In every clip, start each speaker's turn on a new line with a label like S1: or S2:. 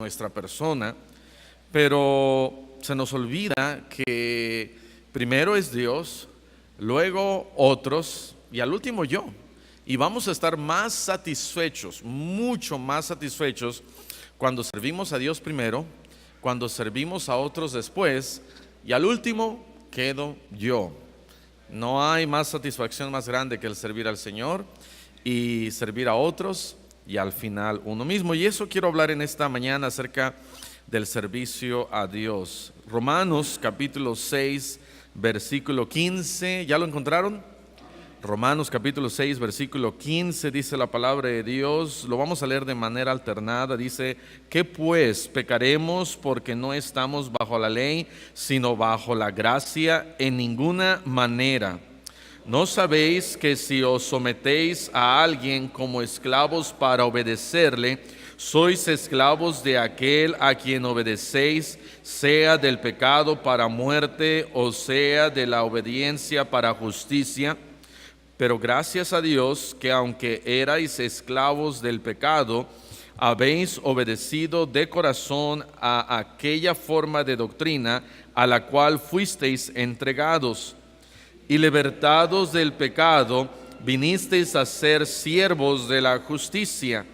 S1: nuestra persona, pero se nos olvida que primero es Dios, luego otros y al último yo. Y vamos a estar más satisfechos, mucho más satisfechos, cuando servimos a Dios primero, cuando servimos a otros después, y al último quedo yo. No hay más satisfacción más grande que el servir al Señor y servir a otros, y al final uno mismo. Y eso quiero hablar en esta mañana acerca del servicio a Dios. Romanos capítulo 6, versículo 15, ¿ya lo encontraron? Romanos capítulo 6, versículo 15, dice la palabra de Dios. Lo vamos a leer de manera alternada. Dice: ¿qué pues? ¿Pecaremos porque no estamos bajo la ley, sino bajo la gracia? En ninguna manera. ¿No sabéis que si os sometéis a alguien como esclavos para obedecerle, sois esclavos de aquel a quien obedecéis, sea del pecado para muerte o sea de la obediencia para justicia? Pero gracias a Dios que aunque erais esclavos del pecado, habéis obedecido de corazón a aquella forma de doctrina a la cual fuisteis entregados. Y libertados del pecado, vinisteis a ser siervos de la justicia.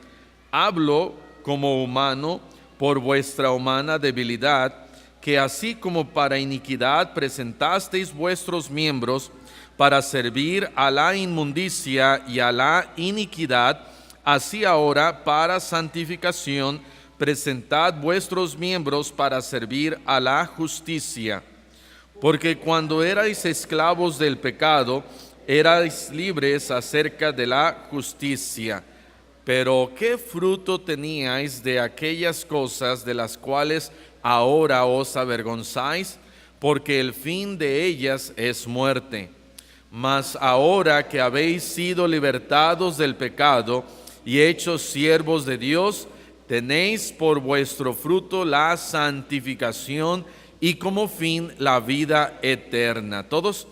S1: Hablo como humano por vuestra humana debilidad, que así como para iniquidad presentasteis vuestros miembros para servir a la inmundicia y a la iniquidad, así ahora para santificación presentad vuestros miembros para servir a la justicia. Porque cuando erais esclavos del pecado, erais libres acerca de la justicia. Pero ¿qué fruto teníais de aquellas cosas de las cuales ahora os avergonzáis? Porque el fin de ellas es muerte. Mas ahora que habéis sido libertados del pecado y hechos siervos de Dios, tenéis por vuestro fruto la santificación y como fin la vida eterna. Todos,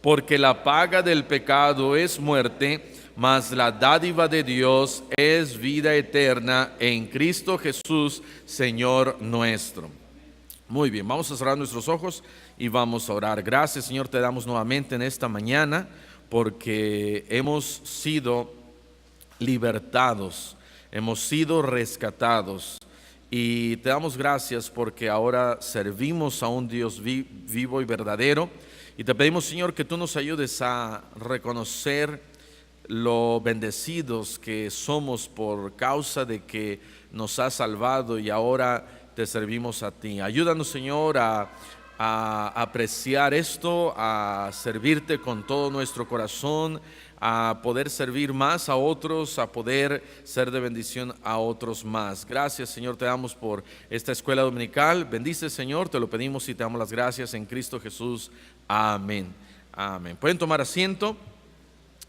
S1: porque la paga del pecado es muerte, mas la dádiva de Dios es vida eterna en Cristo Jesús, Señor nuestro. Muy bien, vamos a cerrar nuestros ojos y vamos a orar. Gracias, Señor, te damos nuevamente en esta mañana porque hemos sido libertados, hemos sido rescatados. Y te damos gracias porque ahora servimos a un Dios vivo y verdadero. Y te pedimos, Señor, que tú nos ayudes a reconocer lo bendecidos que somos por causa de que nos has salvado y ahora te servimos a ti. Ayúdanos, Señor, a apreciar esto, a servirte con todo nuestro corazón, a poder servir más a otros, a poder ser de bendición a otros más. Gracias, Señor, te damos por esta escuela dominical. Bendice, Señor, te lo pedimos y te damos las gracias en Cristo Jesús. Amén. Amén. Pueden tomar asiento.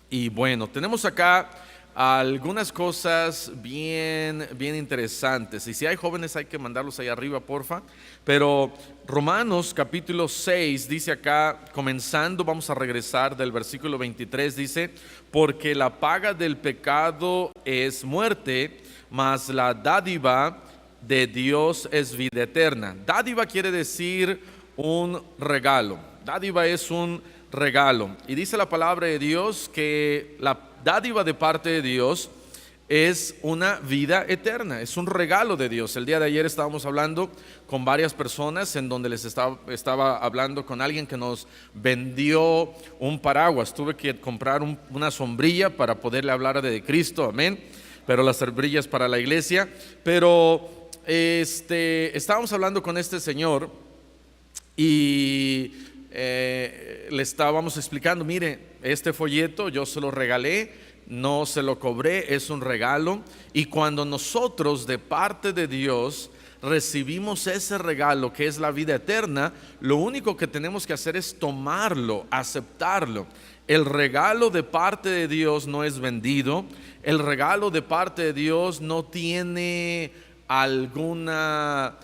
S1: Y bueno, tenemos acá algunas cosas bien interesantes. Y si hay jóvenes hay que mandarlos ahí arriba, porfa. Pero Romanos capítulo 6 dice acá, comenzando, vamos a regresar del versículo 23, dice: porque la paga del pecado es muerte, mas la dádiva de Dios es vida eterna. Dádiva quiere decir un regalo. Dádiva es un regalo. Y dice la palabra de Dios que la dádiva de parte de Dios es una vida eterna, es un regalo de Dios. El día de ayer estábamos hablando con varias personas en donde les estaba hablando con alguien que nos vendió un paraguas. Tuve que comprar una sombrilla para poderle hablar de Cristo, amén. Pero la sombrilla es para la iglesia. Pero estábamos hablando con este señor y le estábamos explicando: mire, este folleto yo se lo regalé, no se lo cobré, es un regalo. Y cuando nosotros de parte de Dios recibimos ese regalo que es la vida eterna, lo único que tenemos que hacer es tomarlo, aceptarlo. El regalo de parte de Dios no es vendido. El regalo de parte de Dios no tiene alguna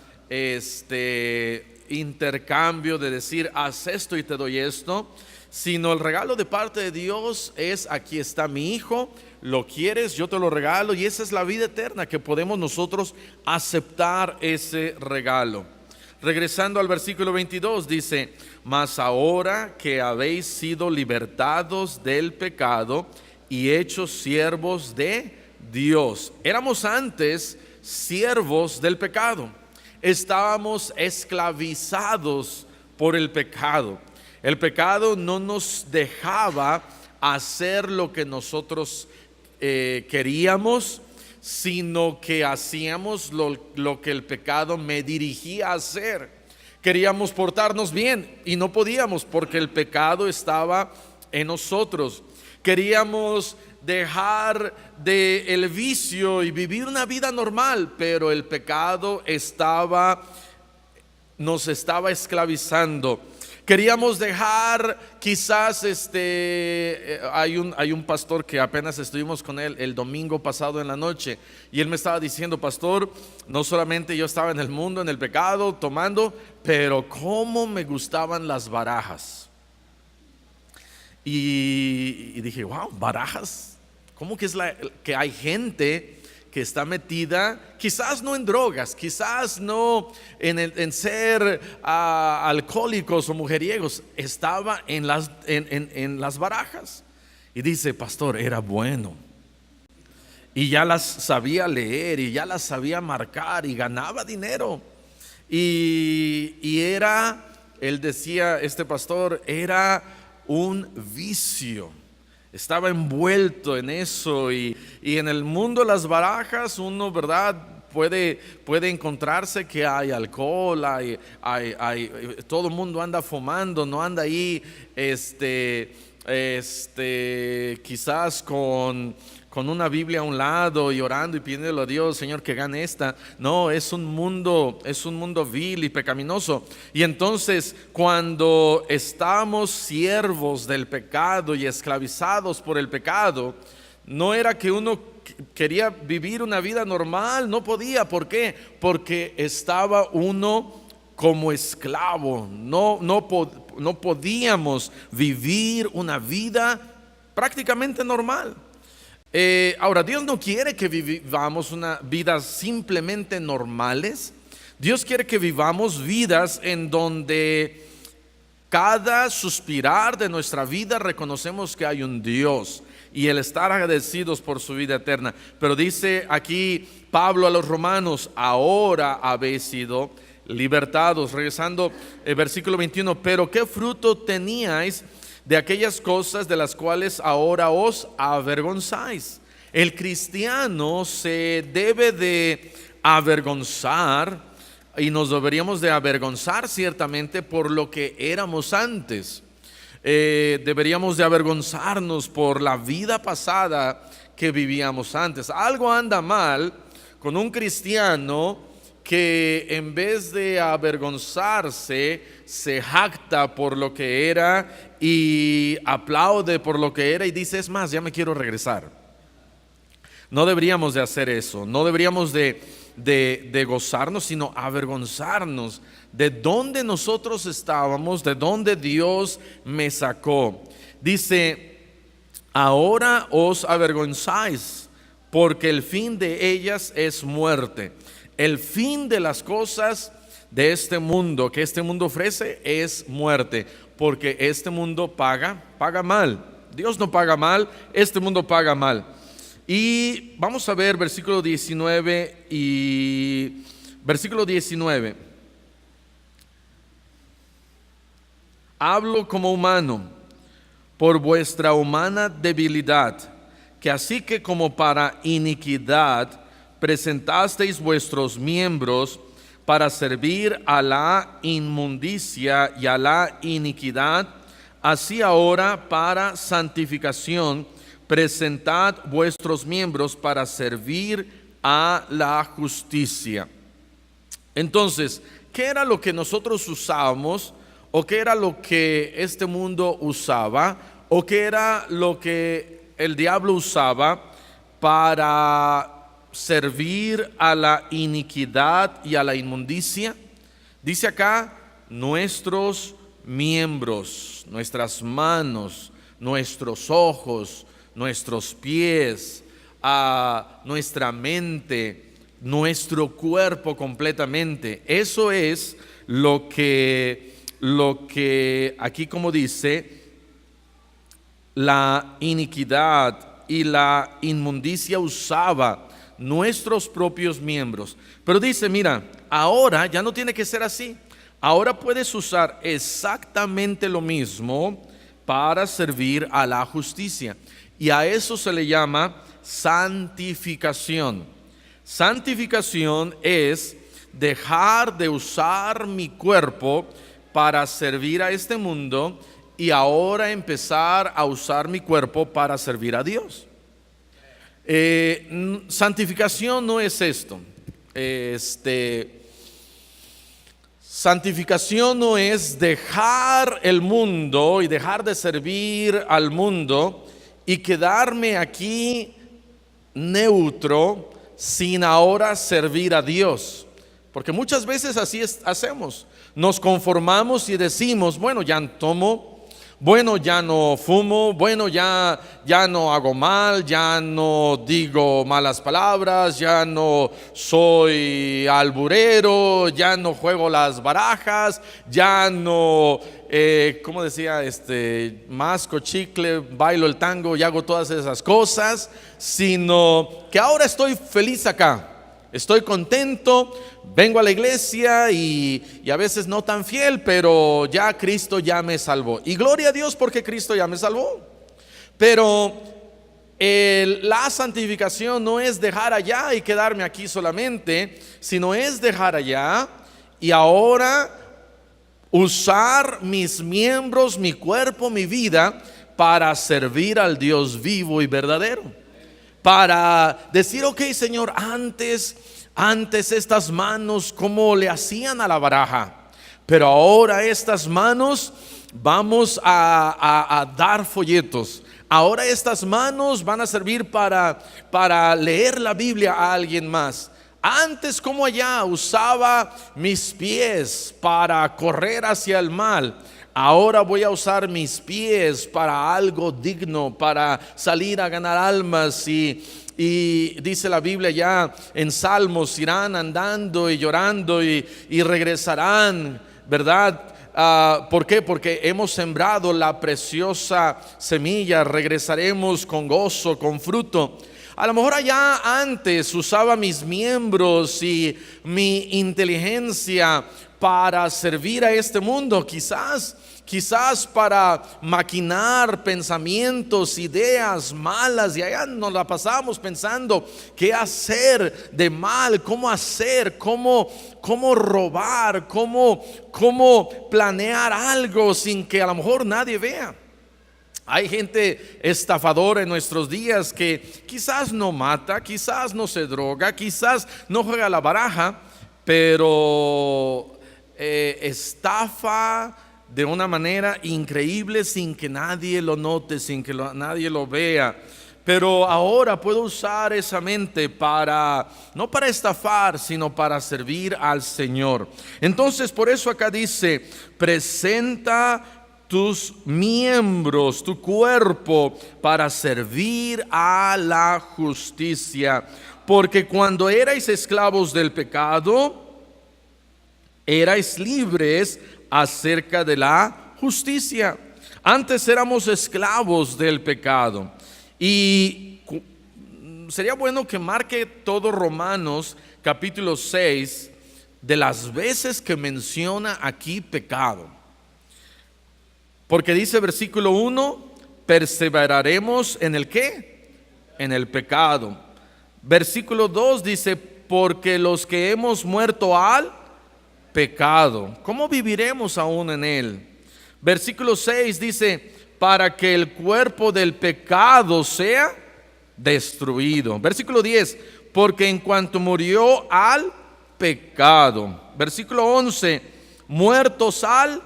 S1: intercambio de decir: haz esto y te doy esto. sino el regalo de parte de Dios es: aquí está mi hijo, lo quieres, yo te lo regalo. Y esa es la vida eterna, que podemos nosotros aceptar ese regalo. Regresando al versículo 22, dice: mas ahora que habéis sido libertados del pecado y hechos siervos de Dios. Éramos antes siervos del pecado, estábamos esclavizados por el pecado. El pecado no nos dejaba hacer lo que nosotros queríamos, sino que hacíamos lo que el pecado me dirigía a hacer. Queríamos portarnos bien y no podíamos, porque el pecado estaba en nosotros. Queríamos dejar el vicio y vivir una vida normal, pero el pecado nos estaba esclavizando. Queríamos dejar, quizás hay un pastor que apenas estuvimos con él el domingo pasado en la noche, y él me estaba diciendo: pastor, no solamente yo estaba en el mundo, en el pecado, tomando, pero cómo me gustaban las barajas. Y dije: wow, barajas. ¿Cómo que que hay gente que está metida, quizás no en drogas, quizás no en ser alcohólicos o mujeriegos? Estaba en las barajas. Y dice: pastor, era bueno, y ya las sabía leer, y ya las sabía marcar, y ganaba dinero. Y él decía, este pastor, era un vicio. Estaba envuelto en eso, y en el mundo de las barajas uno, ¿verdad?, puede encontrarse que hay alcohol, todo el mundo anda fumando, no anda ahí quizás con una Biblia a un lado y orando y pidiéndole a Dios: Señor, que gane esta. No, es un mundo vil y pecaminoso. Y entonces, cuando estamos siervos del pecado y esclavizados por el pecado, no era que uno quería vivir una vida normal, no podía. ¿Por qué? Porque estaba uno como esclavo. No podíamos vivir una vida prácticamente normal. Ahora, Dios no quiere que vivamos una vida simplemente normales. Dios quiere que vivamos vidas en donde cada suspirar de nuestra vida reconocemos que hay un Dios, y el estar agradecidos por su vida eterna. Pero dice aquí Pablo a los romanos: ahora habéis sido libertados. Regresando al versículo 21, pero ¿qué fruto teníais de aquellas cosas de las cuales ahora os avergonzáis? El cristiano se debe de avergonzar, y nos deberíamos de avergonzar ciertamente por lo que éramos antes. Deberíamos de avergonzarnos por la vida pasada que vivíamos antes. Algo anda mal con un cristiano que, en vez de avergonzarse, se jacta por lo que era y aplaude por lo que era y dice: es más, ya me quiero regresar. No deberíamos de hacer eso. No deberíamos de gozarnos, sino avergonzarnos de dónde nosotros estábamos, de dónde Dios me sacó. Dice: ahora os avergonzáis, porque el fin de ellas es muerte. El fin de las cosas de este mundo, que este mundo ofrece, es muerte, porque este mundo paga mal. Dios no paga mal, este mundo paga mal. Y vamos a ver versículo 19 y versículo 19. Hablo como humano por vuestra humana debilidad, que así que como para iniquidad presentasteis vuestros miembros para servir a la inmundicia y a la iniquidad, así ahora para santificación presentad vuestros miembros para servir a la justicia. Entonces, ¿qué era lo que nosotros usábamos? ¿O qué era lo que este mundo usaba? ¿O qué era lo que el diablo usaba para servir a la iniquidad y a la inmundicia? Dice acá: nuestros miembros, nuestras manos, nuestros ojos, nuestros pies, a nuestra mente, nuestro cuerpo completamente. Eso es lo que aquí, como dice, la iniquidad y la inmundicia usaba nuestros propios miembros. Pero dice, mira, ahora ya no tiene que ser así. Ahora puedes usar exactamente lo mismo para servir a la justicia. Y a eso se le llama santificación. Santificación es dejar de usar mi cuerpo para servir a este mundo y ahora empezar a usar mi cuerpo para servir a Dios. Santificación no es esto. Santificación no es dejar el mundo y dejar de servir al mundo y quedarme aquí neutro sin ahora servir a Dios. Porque muchas veces así hacemos. Nos conformamos y decimos, bueno, ya no tomo, bueno, ya no fumo, bueno, ya no hago mal, ya no digo malas palabras, ya no soy alburero, ya no juego las barajas, ya no, ¿cómo decía? Masco chicle, bailo el tango y hago todas esas cosas, sino que ahora estoy feliz acá. Estoy contento, vengo a la iglesia y a veces no tan fiel, pero ya Cristo ya me salvó. Y gloria a Dios porque Cristo ya me salvó. Pero la santificación no es dejar allá y quedarme aquí solamente, sino es dejar allá y ahora usar mis miembros, mi cuerpo, mi vida para servir al Dios vivo y verdadero. Para decir, ok, Señor, antes estas manos, ¿cómo le hacían a la baraja? Pero ahora estas manos vamos a dar folletos. Ahora estas manos van a servir para leer la Biblia a alguien más. Antes, como allá, usaba mis pies para correr hacia el mal. Ahora voy a usar mis pies para algo digno, para salir a ganar almas. Y dice la Biblia ya en Salmos, irán andando y llorando y regresarán, ¿verdad? ¿Por qué? Porque hemos sembrado la preciosa semilla, regresaremos con gozo, con fruto. A lo mejor allá antes usaba mis miembros y mi inteligencia para servir a este mundo, quizás para maquinar pensamientos, ideas malas, y allá nos la pasamos pensando qué hacer de mal, cómo hacer, cómo robar, cómo planear algo sin que a lo mejor nadie vea. Hay gente estafadora en nuestros días que quizás no mata, quizás no se droga, quizás no juega la baraja, pero estafa de una manera increíble sin que nadie lo note, sin que nadie lo vea. Pero ahora puedo usar esa mente no para estafar, sino para servir al Señor. Entonces, por eso acá dice, presenta tus miembros, tu cuerpo, para servir a la justicia. Porque cuando erais esclavos del pecado, erais libres acerca de la justicia. Antes éramos esclavos del pecado. Y sería bueno que marque todo Romanos capítulo 6 de las veces que menciona aquí pecado. Porque dice versículo 1, perseveraremos en el ¿qué? En el pecado. Versículo 2 dice, porque los que hemos muerto al pecado, ¿cómo viviremos aún en él? Versículo 6 dice, para que el cuerpo del pecado sea destruido. Versículo 10, porque en cuanto murió al pecado. Versículo 11, muertos al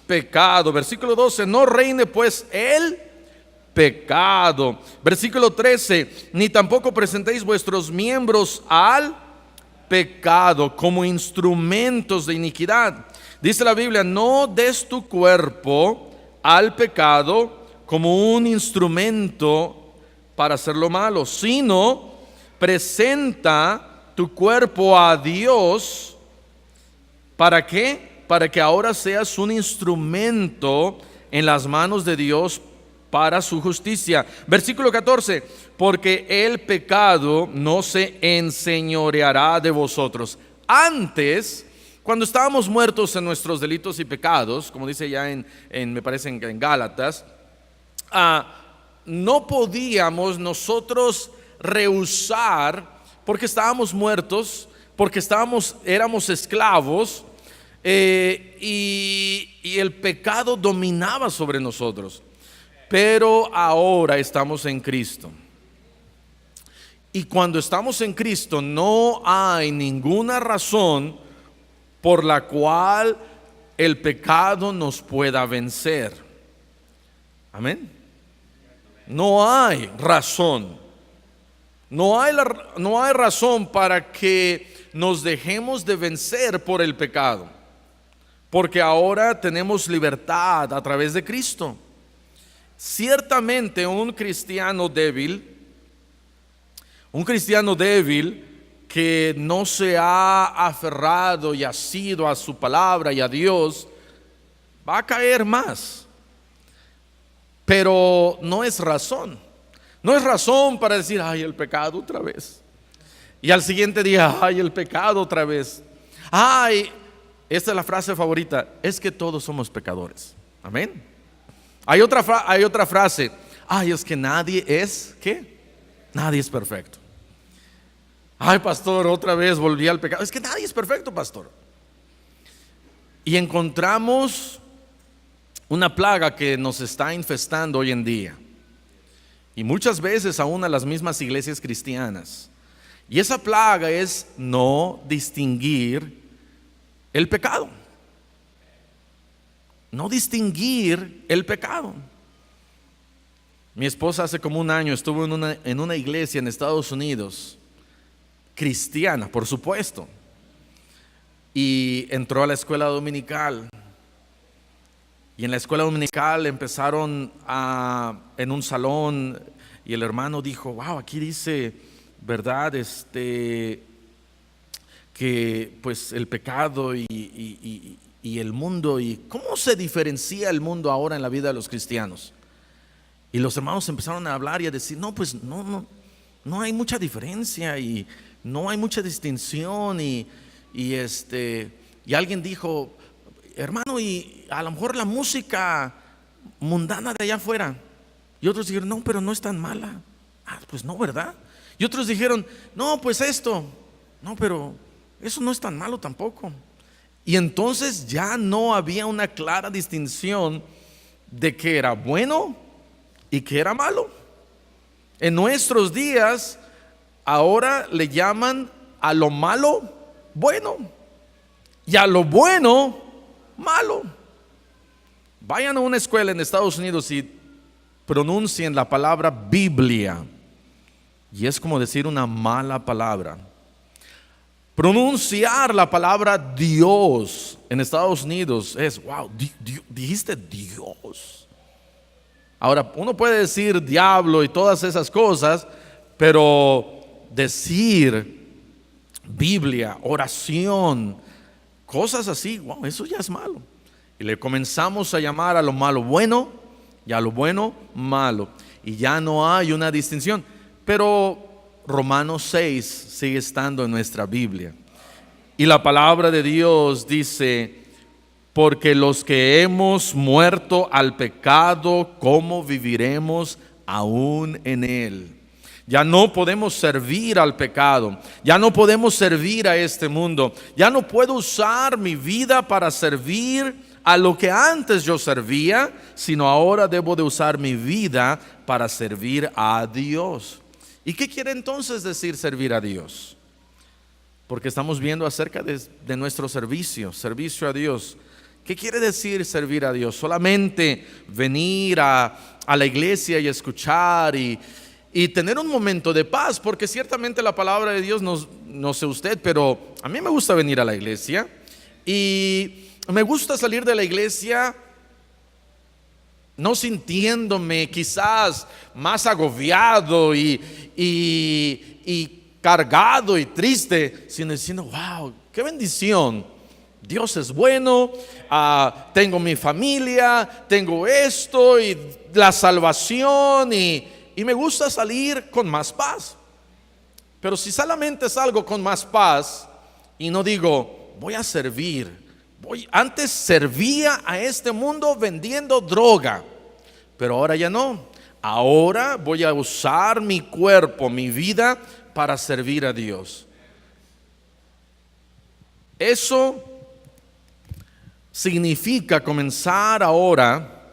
S1: pecado. Versículo 12, no reine pues el pecado. Versículo 13, ni tampoco presentéis vuestros miembros al pecado como instrumentos de iniquidad. Dice la Biblia: no des tu cuerpo al pecado como un instrumento para hacer lo malo, sino presenta tu cuerpo a Dios. ¿Para qué? Para que ahora seas un instrumento en las manos de Dios para su justicia. Versículo 14: porque el pecado no se enseñoreará de vosotros. Antes, cuando estábamos muertos en nuestros delitos y pecados, como dice ya me parece en Gálatas, no podíamos nosotros rehusar, porque estábamos muertos, porque éramos esclavos, y el pecado dominaba sobre nosotros. Pero ahora estamos en Cristo. Y cuando estamos en Cristo, no hay ninguna razón por la cual el pecado nos pueda vencer. Amén. No hay razón. No hay razón para que nos dejemos de vencer por el pecado, porque ahora tenemos libertad a través de Cristo. Ciertamente un cristiano débil que no se ha aferrado y asido a su palabra y a Dios, va a caer más. Pero no es razón. No es razón para decir: ay, el pecado otra vez. Y al siguiente día: ay, el pecado otra vez. Ay, esta es la frase favorita: es que todos somos pecadores. Amén. Hay otra frase: ay, es que nadie es, ¿qué? Nadie es perfecto. Ay, pastor, otra vez volví al pecado. Es que nadie es perfecto, pastor. Y encontramos una plaga que nos está infestando hoy en día, y muchas veces aún a las mismas iglesias cristianas. Y esa plaga es no distinguir el pecado. No distinguir el pecado. Mi esposa hace como un año estuvo en una iglesia en Estados Unidos, cristiana, por supuesto, y entró a la escuela dominical. Y en la escuela dominical empezaron en un salón, y el hermano dijo: wow, aquí dice, ¿verdad? Que pues el pecado y el mundo, y cómo se diferencia el mundo ahora en la vida de los cristianos. Y los hermanos empezaron a hablar y a decir: no, pues no hay mucha diferencia, y no hay mucha distinción, y alguien dijo: hermano, y a lo mejor la música mundana de allá afuera. Y otros dijeron: no, pero no es tan mala. Pues no, ¿verdad? Y otros dijeron: no, pues esto, no, pero eso no es tan malo tampoco. Y entonces ya no había una clara distinción de qué era bueno y qué era malo. En nuestros días ahora le llaman a lo malo bueno, y a lo bueno malo. Vayan a una escuela en Estados Unidos y pronuncien la palabra Biblia, y es como decir una mala palabra. Pronunciar la palabra Dios en Estados Unidos es: wow, dijiste Dios. Ahora, uno puede decir diablo y todas esas cosas, pero decir Biblia, oración, cosas así, wow, eso ya es malo. Y le comenzamos a llamar a lo malo bueno y a lo bueno malo, y ya no hay una distinción. Pero Romanos 6 sigue estando en nuestra Biblia, y la palabra de Dios dice: porque los que hemos muerto al pecado, ¿cómo viviremos aún en él? Ya no podemos servir al pecado, ya no podemos servir a este mundo, ya no puedo usar mi vida para servir a lo que antes yo servía, sino ahora debo de usar mi vida para servir a Dios. ¿Y qué quiere entonces decir servir a Dios? Porque estamos viendo acerca de nuestro servicio a Dios. ¿Qué quiere decir servir a Dios? Solamente venir a la iglesia y escuchar y tener un momento de paz, porque ciertamente la palabra de Dios no sé usted, pero a mí me gusta venir a la iglesia y me gusta salir de la iglesia no sintiéndome quizás más agobiado y cargado y triste, sino diciendo, wow, qué bendición. Dios es bueno, tengo mi familia, tengo esto y la salvación y me gusta salir con más paz. Pero si solamente salgo con más paz y no digo, voy a servir, antes servía a este mundo vendiendo droga, pero ahora ya no. Ahora voy a usar mi cuerpo, mi vida para servir a Dios. Eso significa comenzar ahora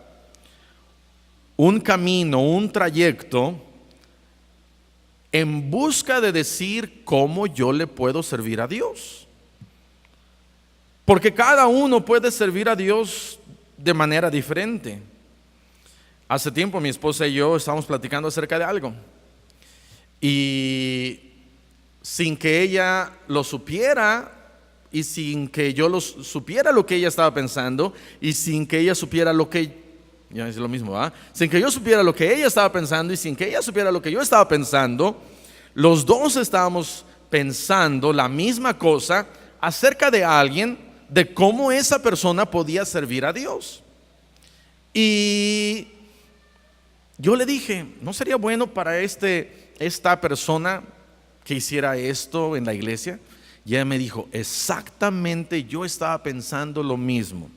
S1: un camino, un trayecto en busca de decir cómo yo le puedo servir a Dios. Porque cada uno puede servir a Dios de manera diferente. Hace tiempo mi esposa y yo estábamos platicando acerca de algo. Y sin que ella lo supiera y sin que yo supiera lo que ella estaba pensando y sin que ella supiera lo que... Ya es lo mismo, ¿verdad? Sin que yo supiera lo que ella estaba pensando y sin que ella supiera lo que yo estaba pensando, los dos estábamos pensando la misma cosa acerca de alguien, de cómo esa persona podía servir a Dios. Y yo le dije, ¿no sería bueno para esta persona que hiciera esto en la iglesia? Y ella me dijo, exactamente, yo estaba pensando lo mismo.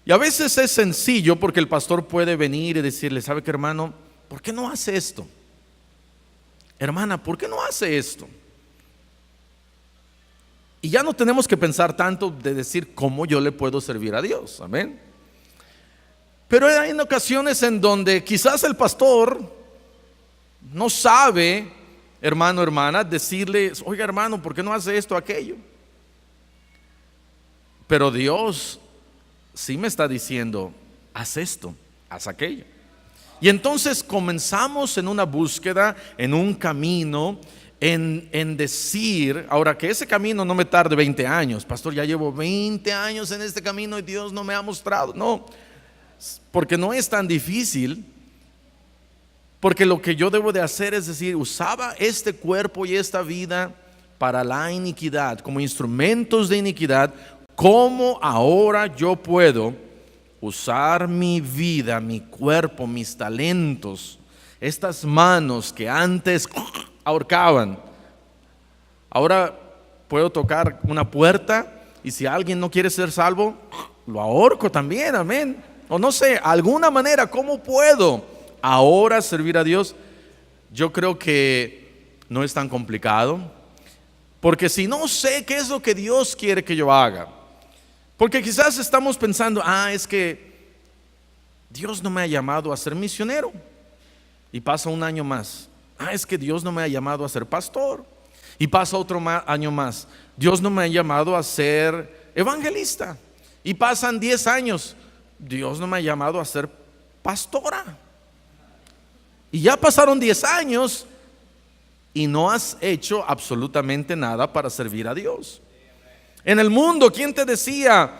S1: Y a veces es sencillo porque el pastor puede venir y decirle, ¿sabe qué, hermano? ¿Por qué no hace esto? Hermana, ¿por qué no hace esto? Y ya no tenemos que pensar tanto de decir cómo yo le puedo servir a Dios, amén. Pero hay ocasiones en donde quizás el pastor no sabe, hermano, hermana, decirle, oiga, hermano, ¿por qué no hace esto o aquello? Pero Dios sí me está diciendo, haz esto, haz aquello. Y entonces comenzamos en una búsqueda, en un camino, en decir, ahora que ese camino no me tarde 20 años, pastor, ya llevo 20 años en este camino y Dios no me ha mostrado. No, porque no es tan difícil, porque lo que yo debo de hacer es decir, usaba este cuerpo y esta vida para la iniquidad, como instrumentos de iniquidad. ¿Cómo ahora yo puedo usar mi vida, mi cuerpo, mis talentos, estas manos que antes ahorcaban? Ahora puedo tocar una puerta y si alguien no quiere ser salvo, lo ahorco también, amén. O no sé, alguna manera, ¿cómo puedo ahora servir a Dios? Yo creo que no es tan complicado, porque si no sé qué es lo que Dios quiere que yo haga, porque quizás estamos pensando, es que Dios no me ha llamado a ser misionero. Y pasa un año más. Es que Dios no me ha llamado a ser pastor. Y pasa otro año más. Dios no me ha llamado a ser evangelista. Y pasan 10 años. Dios no me ha llamado a ser pastora. Y ya pasaron 10 años y no has hecho absolutamente nada para servir a Dios. En el mundo, ¿quién te decía?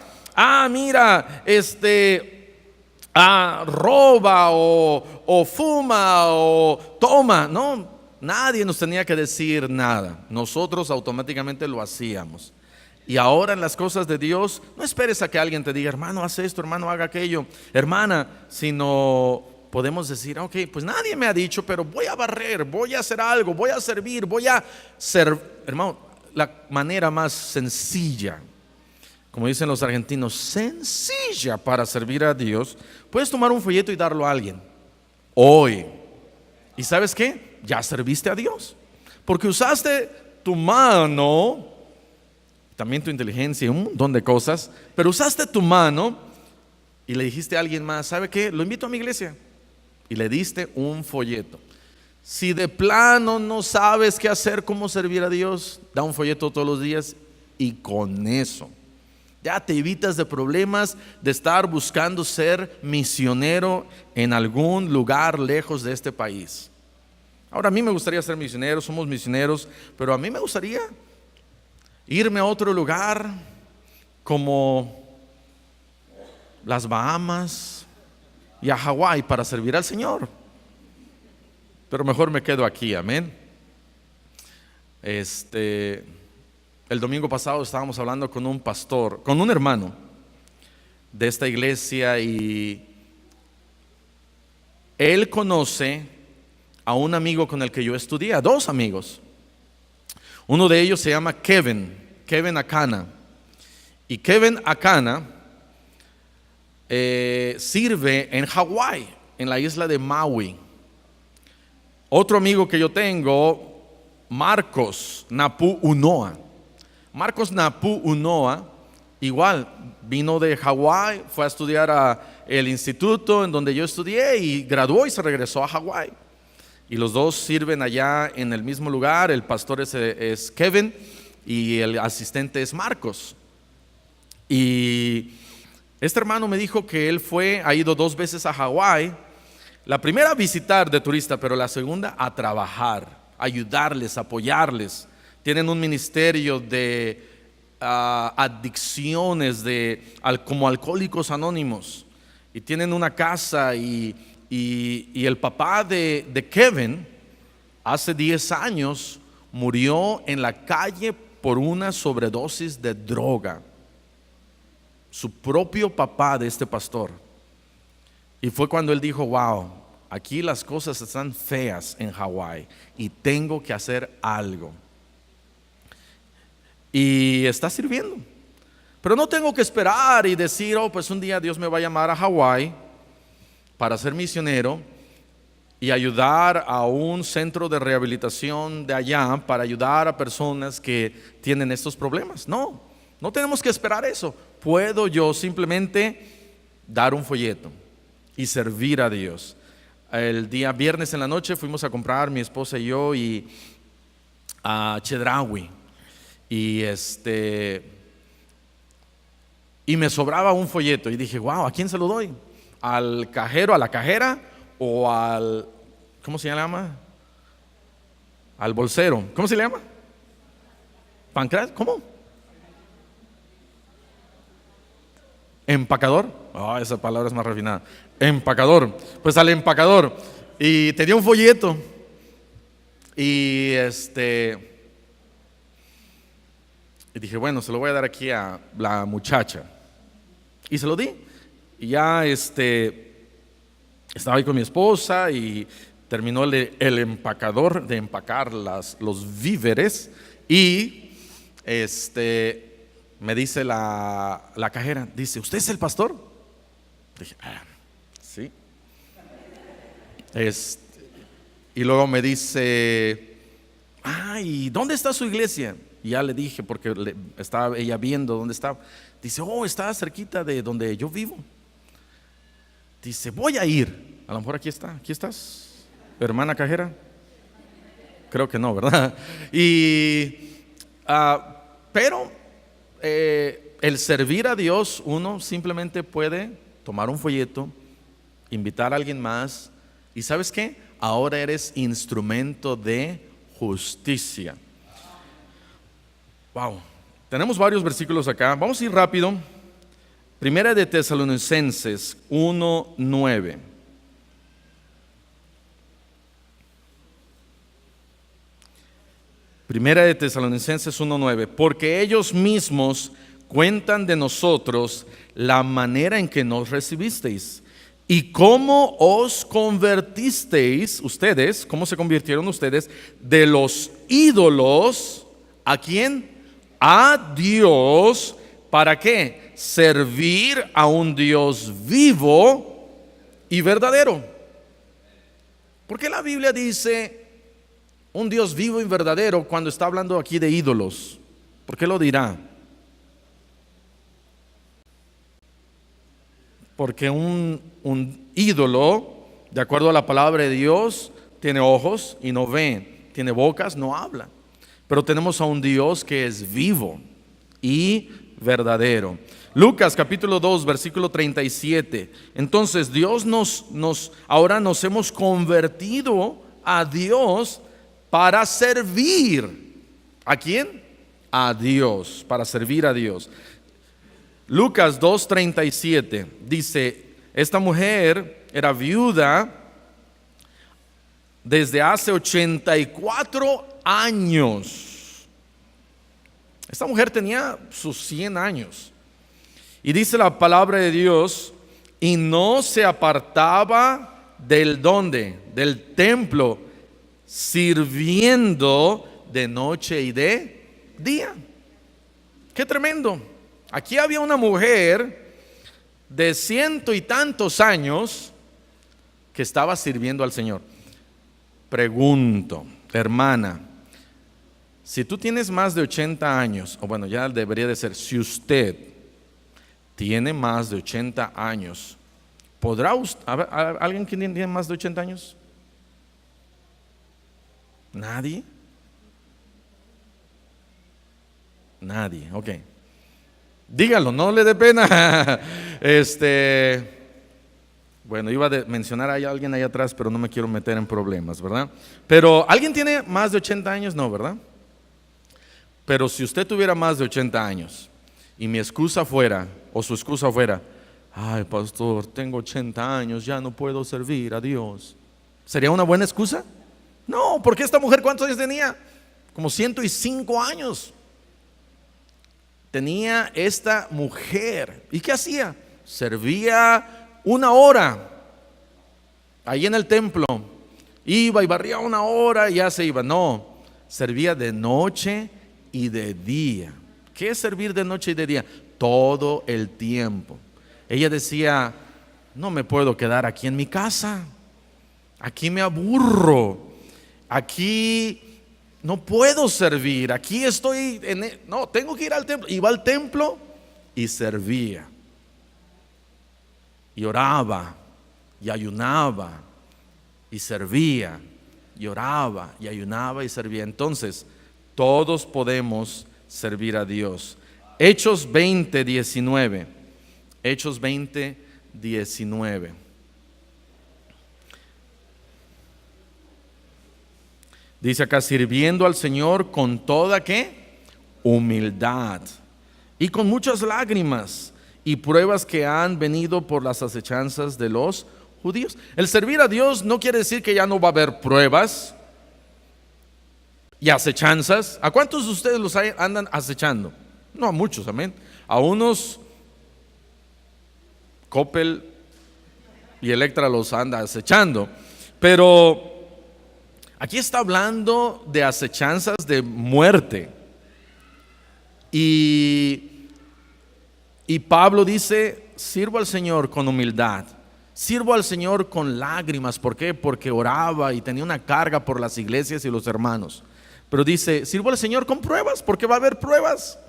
S1: Mira, roba o fuma o toma. No, nadie nos tenía que decir nada. Nosotros automáticamente lo hacíamos. Y ahora en las cosas de Dios, no esperes a que alguien te diga, hermano, haz esto, hermano, haga aquello, hermana, sino podemos decir, ok, pues nadie me ha dicho, pero voy a barrer, voy a hacer algo, voy a servir, voy a ser, hermano. La manera más sencilla, como dicen los argentinos, sencilla para servir a Dios, puedes tomar un folleto y darlo a alguien hoy. ¿Y sabes qué? Ya serviste a Dios, porque usaste tu mano, también tu inteligencia y un montón de cosas, pero usaste tu mano y le dijiste a alguien más, ¿sabe qué? Lo invito a mi iglesia, y le diste un folleto. Si de plano no sabes qué hacer, cómo servir a Dios, da un folleto todos los días y con eso ya te evitas de problemas de estar buscando ser misionero en algún lugar lejos de este país. Ahora a mí me gustaría ser misionero, somos misioneros, pero a mí me gustaría irme a otro lugar como las Bahamas y a Hawái para servir al Señor. Pero mejor me quedo aquí, amén. El domingo pasado estábamos hablando con un pastor, con un hermano de esta iglesia, y él conoce a un amigo con el que yo estudié, a dos amigos. Uno de ellos se llama Kevin Akana. Y Kevin Akana sirve en Hawái, en la isla de Maui. Otro amigo que yo tengo, Marcos Napu Unoa. Marcos Napu Unoa, igual, vino de Hawái, fue a estudiar al instituto en donde yo estudié y graduó y se regresó a Hawái. Y los dos sirven allá en el mismo lugar. El pastor es Kevin y el asistente es Marcos. Y este hermano me dijo que él ha ido 2 veces a Hawái. La primera a visitar de turista, pero la segunda a trabajar, ayudarles, apoyarles. Tienen un ministerio de adicciones, como Alcohólicos Anónimos. Y tienen una casa y el papá de Kevin hace 10 años murió en la calle por una sobredosis de droga. Su propio papá de este pastor. Y fue cuando él dijo: wow, aquí las cosas están feas en Hawái y tengo que hacer algo. Y está sirviendo. Pero no tengo que esperar y decir: oh, pues un día Dios me va a llamar a Hawái para ser misionero y ayudar a un centro de rehabilitación de allá, para ayudar a personas que tienen estos problemas. No tenemos que esperar eso. Puedo yo simplemente dar un folleto y servir a Dios. El día viernes en la noche fuimos a comprar, mi esposa y yo, a Chedraui. Y me sobraba un folleto y dije: wow, ¿a quién se lo doy? ¿Al cajero, a la cajera, o al, ¿cómo se llama? Al bolsero, ¿cómo se le llama? ¿Pancras? ¿Cómo? ¿Empacador? Oh, esa palabra es más refinada. Empacador. Pues al empacador. Y tenía un folleto. Y dije: bueno, se lo voy a dar aquí a la muchacha. Y se lo di. Y ya estaba ahí con mi esposa y terminó el empacador de empacar los víveres. Y me dice la cajera, dice: ¿usted es el pastor? Dije: sí. Y luego me dice: ¿y dónde está su iglesia? Y ya le dije, porque estaba ella viendo dónde estaba. Dice: oh, está cerquita de donde yo vivo. Dice: voy a ir. A lo mejor aquí estás, hermana cajera. Creo que no, ¿verdad? Pero el servir a Dios, uno simplemente puede tomar un folleto, invitar a alguien más. ¿Y sabes qué? Ahora eres instrumento de justicia. Wow, tenemos varios versículos acá. Vamos a ir rápido. Primera de Tesalonicenses 1:9. Primera de Tesalonicenses 1:9. Porque ellos mismos cuentan de nosotros la manera en que nos recibisteis y cómo os convertisteis ustedes, cómo se convirtieron ustedes de los ídolos. ¿A quién? A Dios. ¿Para qué? Servir a un Dios vivo y verdadero. ¿Por qué la Biblia dice un Dios vivo y verdadero cuando está hablando aquí de ídolos? ¿Por qué lo dirá? Porque un ídolo, de acuerdo a la palabra de Dios, tiene ojos y no ve, tiene bocas, no habla. Pero tenemos a un Dios que es vivo y verdadero. Lucas capítulo 2 versículo 37. Entonces Dios ahora nos hemos convertido a Dios para servir. ¿A quién? A Dios, para servir a Dios. Lucas 2:37 dice, esta mujer era viuda desde hace 84 años. Esta mujer tenía sus 100 años. Y dice la palabra de Dios, y no se apartaba del ¿dónde? Del templo, sirviendo de noche y de día. Qué tremendo. Aquí había una mujer de 100 y tantos años que estaba sirviendo al Señor. Pregunto, hermana, si tú tienes más de 80 años, o bueno, ya debería de ser, si usted tiene más de 80 años, ¿podrá usted, alguien que tiene más de 80 años? ¿Nadie? Nadie, ok. Dígalo, no le dé pena. Bueno, iba a mencionar a alguien ahí atrás, pero no me quiero meter en problemas, ¿verdad? Pero, ¿alguien tiene más de 80 años? No, ¿verdad? Pero si usted tuviera más de 80 años y mi excusa fuera, o su excusa fuera, ay, pastor, tengo 80 años, ya no puedo servir a Dios, ¿sería una buena excusa? No, porque esta mujer, ¿cuántos años tenía? Como 105 años. Tenía esta mujer. ¿Y qué hacía? Servía 1 hora ahí en el templo. Iba y barría 1 hora y ya se iba. No, servía de noche y de día. ¿Qué es servir de noche y de día? Todo el tiempo. Ella decía, no me puedo quedar aquí en mi casa. Aquí me aburro. Aquí no puedo servir. Aquí estoy no, tengo que ir al templo. Iba al templo y servía. Y oraba y ayunaba y servía. Y oraba y ayunaba y servía. Entonces, todos podemos servir a Dios. Hechos 20:19. Hechos 20:19. Dice acá, sirviendo al Señor con toda ¿qué? Humildad y con muchas lágrimas y pruebas que han venido por las acechanzas de los judíos. El servir a Dios no quiere decir que ya no va a haber pruebas y acechanzas. ¿A cuántos de ustedes los andan acechando? No, a muchos, amén. A unos Coppel y Electra los anda acechando, pero aquí está hablando de acechanzas de muerte. Y Pablo dice, sirvo al Señor con humildad, sirvo al Señor con lágrimas. ¿Por qué? Porque oraba y tenía una carga por las iglesias y los hermanos. Pero dice, sirvo al Señor con pruebas, porque va a haber pruebas.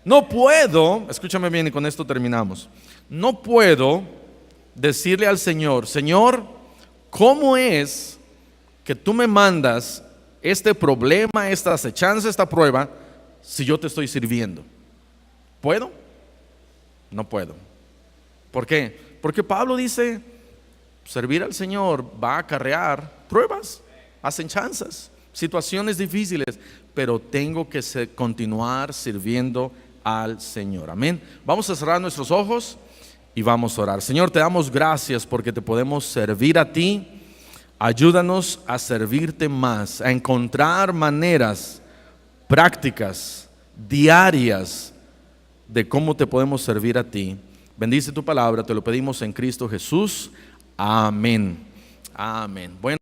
S1: No puedo, escúchame bien y con esto terminamos. No puedo decirle al Señor, Señor, ¿cómo es que tú me mandas este problema, esta acechanza, esta prueba, si yo te estoy sirviendo? ¿Puedo? No puedo. ¿Por qué? Porque Pablo dice, servir al Señor va a acarrear pruebas, acechanzas, situaciones difíciles, pero tengo que continuar sirviendo al Señor. Amén. Vamos a cerrar nuestros ojos y vamos a orar. Señor, te damos gracias porque te podemos servir a ti. Ayúdanos a servirte más, a encontrar maneras prácticas, diarias, de cómo te podemos servir a ti. Bendice tu palabra, te lo pedimos en Cristo Jesús. Amén. Amén. Bueno.